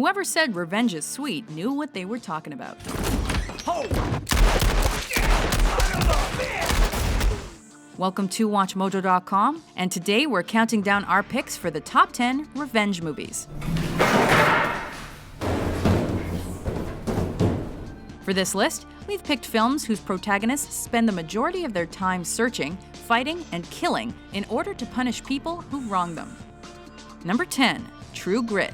whoever said revenge is sweet knew what they were talking about. Welcome to WatchMojo.com, and today we're counting down our picks for the top 10 revenge movies. For this list, we've picked films whose protagonists spend the majority of their time searching, fighting, and killing in order to punish people who wronged them. Number 10, True Grit.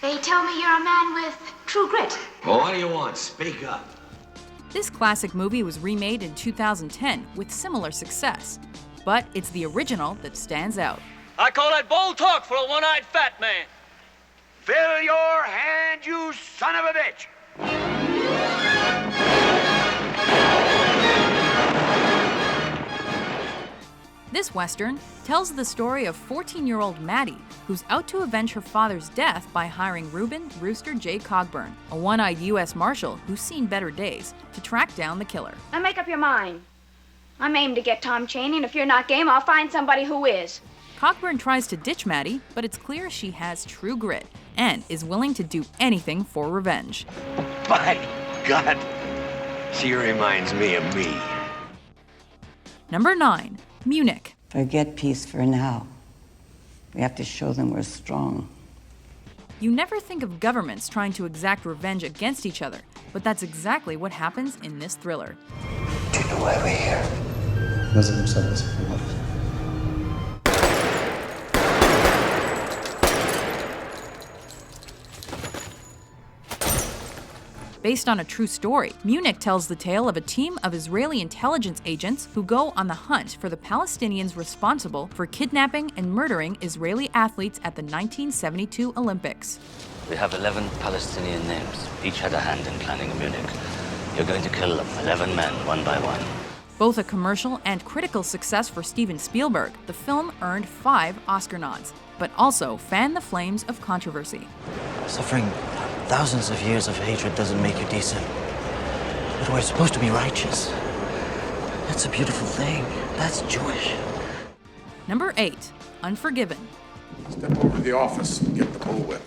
They tell me you're a man with true grit. Well, what do you want? Speak up. This classic movie was remade in 2010 with similar success, but it's the original that stands out. I call that bold talk for a one-eyed fat man. Fill your hand, you son of a bitch! This Western tells the story of 14-year-old Maddie, who's out to avenge her father's death by hiring Reuben Rooster J. Cogburn, a one-eyed U.S. Marshal who's seen better days, to track down the killer. Now make up your mind. I'm aiming to get Tom Chaney, and if you're not game, I'll find somebody who is. Cogburn tries to ditch Maddie, but it's clear she has true grit and is willing to do anything for revenge. By God, she reminds me of me. Number 9, Munich. Forget peace for now. We have to show them we're strong. You never think of governments trying to exact revenge against each other, but that's exactly what happens in this thriller. Do you know why we're here? Based on a true story, Munich tells the tale of a team of Israeli intelligence agents who go on the hunt for the Palestinians responsible for kidnapping and murdering Israeli athletes at the 1972 Olympics. We have 11 Palestinian names. Each had a hand in planning Munich. You're going to kill them, 11 men, one by one. Both a commercial and critical success for Steven Spielberg, the film earned 5 Oscar nods, but also fanned the flames of controversy. Suffering thousands of years of hatred doesn't make you decent. But we're supposed to be righteous. That's a beautiful thing. That's Jewish. Number 8, Unforgiven. Step over to the office and get the bullwhip.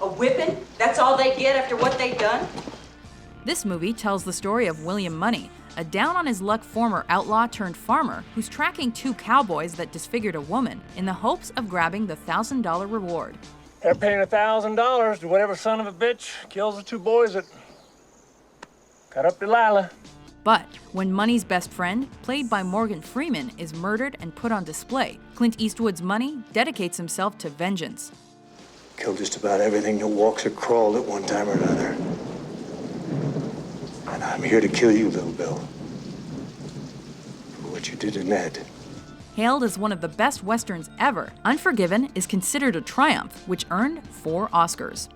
A whipping? That's all they get after what they've done? This movie tells the story of William Money, a down-on-his-luck former outlaw turned farmer who's tracking 2 cowboys that disfigured a woman in the hopes of grabbing the $1,000 reward. They're paying $1,000 to whatever son of a bitch kills the 2 boys that cut up Delilah. But when Money's best friend, played by Morgan Freeman, is murdered and put on display, Clint Eastwood's Money dedicates himself to vengeance. Killed just about everything that walks or crawled at one time or another. And I'm here to kill you, little Bill. For what you did to Ned. Hailed as one of the best westerns ever, Unforgiven is considered a triumph, which earned 4 Oscars.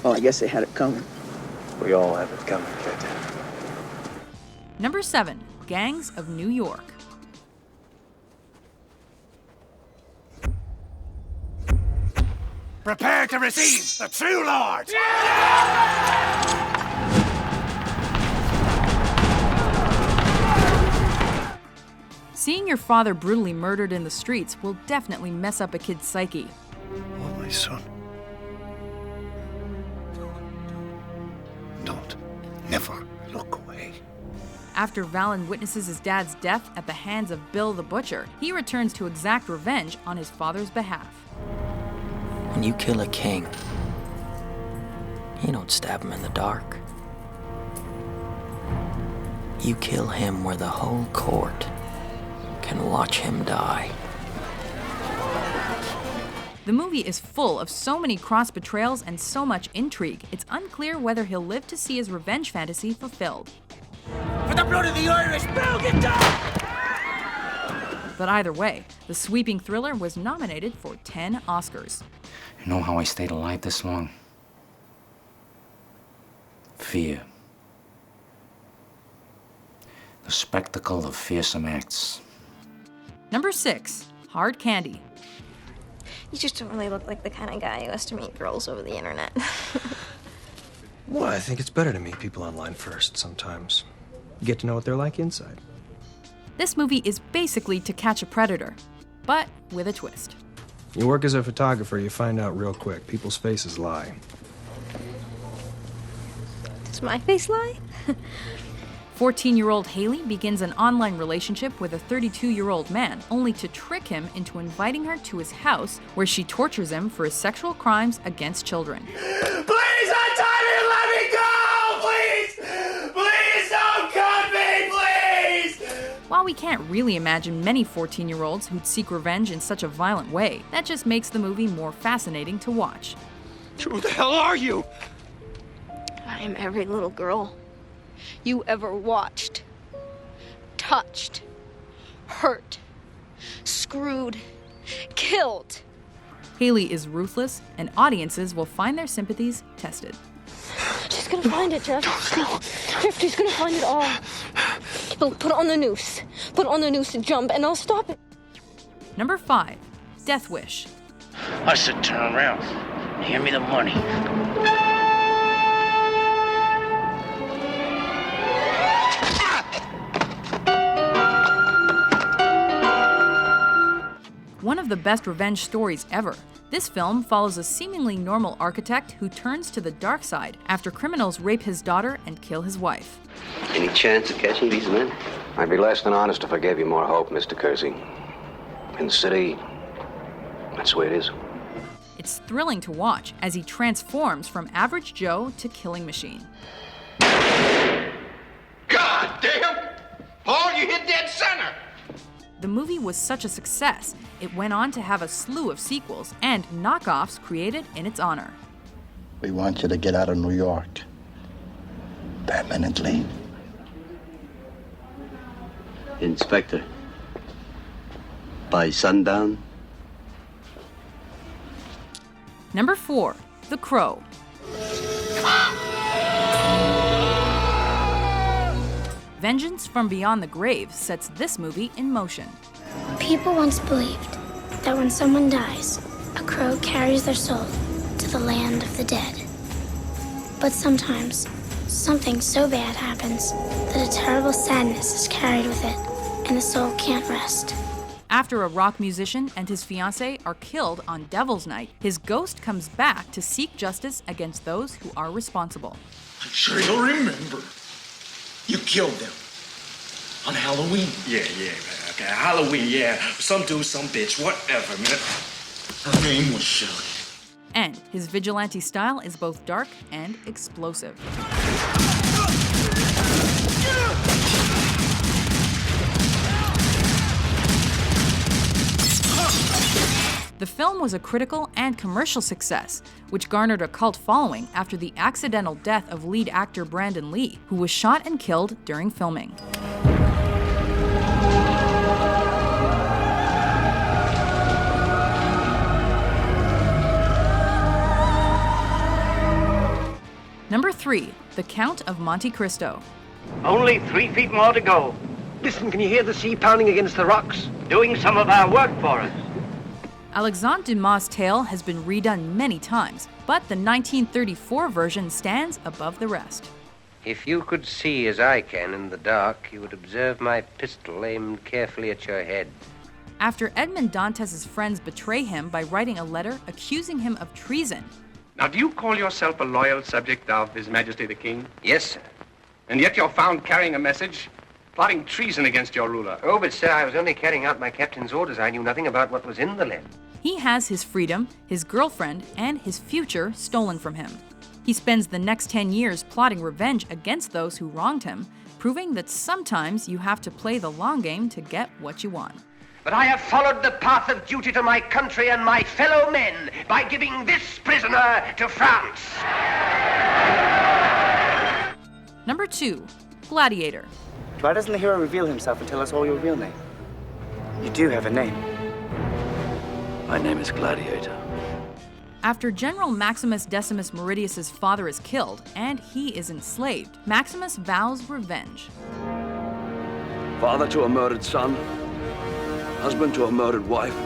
Well, I guess they had it coming. We all have it coming, kid. Number 7, Gangs of New York. Prepare to receive the true Lord! Seeing your father brutally murdered in the streets will definitely mess up a kid's psyche. Oh, my son. Don't. Never look away. After Valen witnesses his dad's death at the hands of Bill the Butcher, he returns to exact revenge on his father's behalf. When you kill a king, you don't stab him in the dark. You kill him where the whole court can watch him die. The movie is full of so many cross-betrayals and so much intrigue, it's unclear whether he'll live to see his revenge fantasy fulfilled. For the blood of the Irish, Bill, get down! But either way, the sweeping thriller was nominated for 10 Oscars. You know how I stayed alive this long? Fear. The spectacle of fearsome acts. Number 6, Hard Candy. You just don't really look like the kind of guy who has to meet girls over the internet. Well, I think it's better to meet people online first sometimes. You get to know what they're like inside. This movie is basically To Catch a Predator, but with a twist. You work as a photographer, you find out real quick. People's faces lie. Does my face lie? 14-year-old Haley begins an online relationship with a 32-year-old man, only to trick him into inviting her to his house, where she tortures him for his sexual crimes against children. Please, let me go! Please! Please don't cut me, please! While we can't really imagine many 14-year-olds who'd seek revenge in such a violent way, that just makes the movie more fascinating to watch. Who the hell are you? I am every little girl you ever watched, touched, hurt, screwed, killed. Haley is ruthless, and audiences will find their sympathies tested. She's gonna find it, Jeff. Jeff, she's gonna find it all. Look, put on the noose. Put on the noose and jump, and I'll stop it. Number 5, Death Wish. I said turn around. Hand me the money. One of the best revenge stories ever. This film follows a seemingly normal architect who turns to the dark side after criminals rape his daughter and kill his wife. Any chance of catching these men? I'd be less than honest if I gave you more hope, Mr. Kersey. In the city, that's the way it is. It's thrilling to watch as he transforms from average Joe to killing machine. God damn! Paul, you hit dead center! The movie was such a success, it went on to have a slew of sequels and knockoffs created in its honor. We want you to get out of New York permanently. Inspector, by sundown? Number 4, The Crow. Vengeance from Beyond the Grave sets this movie in motion. People once believed that when someone dies, a crow carries their soul to the land of the dead. But sometimes, something so bad happens that a terrible sadness is carried with it, and the soul can't rest. After a rock musician and his fiancée are killed on Devil's Night, his ghost comes back to seek justice against those who are responsible. I'm sure you'll remember. You killed them. On Halloween. Yeah, okay. Halloween, yeah. Some dude, some bitch, whatever, man. Her name was Shirley. And his vigilante style is both dark and explosive. The film was a critical and commercial success, which garnered a cult following after the accidental death of lead actor Brandon Lee, who was shot and killed during filming. Number 3, The Count of Monte Cristo. Only 3 feet more to go. Listen, can you hear the sea pounding against the rocks? Doing some of our work for us. Alexandre Dumas' tale has been redone many times, but the 1934 version stands above the rest. If you could see as I can in the dark, you would observe my pistol aimed carefully at your head. After Edmond Dantes' friends betray him by writing a letter accusing him of treason. Now, do you call yourself a loyal subject of His Majesty the King? Yes, sir. And yet you're found carrying a message, plotting treason against your ruler. Oh, but sir, I was only carrying out my captain's orders. I knew nothing about what was in the letter. He has his freedom, his girlfriend, and his future stolen from him. He spends the next 10 years plotting revenge against those who wronged him, proving that sometimes you have to play the long game to get what you want. But I have followed the path of duty to my country and my fellow men by giving this prisoner to France. Number 2, Gladiator. Why doesn't the hero reveal himself and tell us all your real name? You do have a name. My name is Gladiator. After General Maximus Decimus Meridius' father is killed and he is enslaved, Maximus vows revenge. Father to a murdered son, husband to a murdered wife,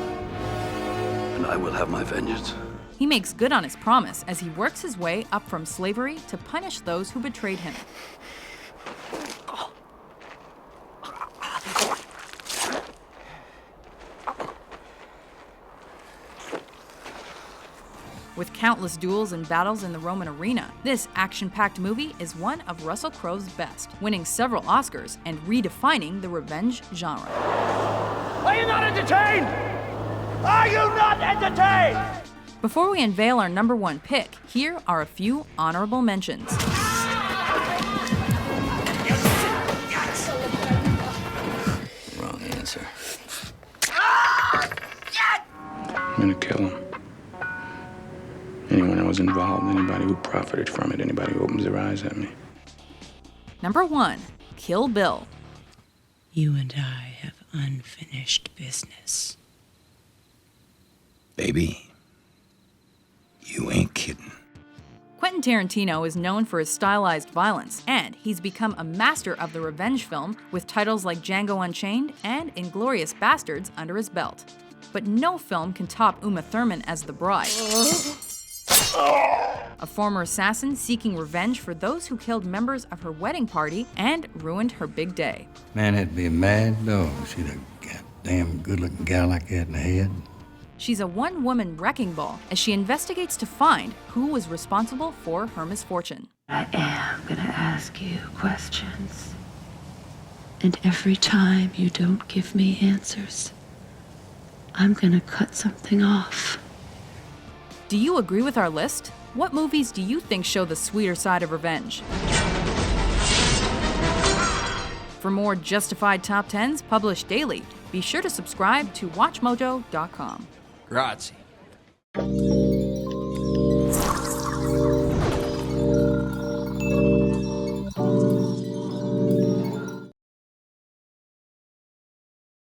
and I will have my vengeance. He makes good on his promise as he works his way up from slavery to punish those who betrayed him. With countless duels and battles in the Roman arena, this action-packed movie is one of Russell Crowe's best, winning several Oscars and redefining the revenge genre. Are you not entertained? Are you not entertained? Before we unveil our number one pick, here are a few honorable mentions. Wrong answer. I'm gonna kill him. Anyone that was involved, anybody who profited from it, anybody who opens their eyes at me. Number 1, Kill Bill. You and I have unfinished business. Baby, you ain't kidding. Quentin Tarantino is known for his stylized violence, and he's become a master of the revenge film with titles like Django Unchained and Inglourious Basterds under his belt. But no film can top Uma Thurman as the bride. A former assassin seeking revenge for those who killed members of her wedding party and ruined her big day. Man, that'd be a mad dog. See the goddamn good-looking gal like that in the head. She's a one-woman wrecking ball as she investigates to find who was responsible for her misfortune. I am gonna ask you questions. And every time you don't give me answers, I'm gonna cut something off. Do you agree with our list? What movies do you think show the sweeter side of revenge? For more justified top 10s published daily, be sure to subscribe to WatchMojo.com. Grazie.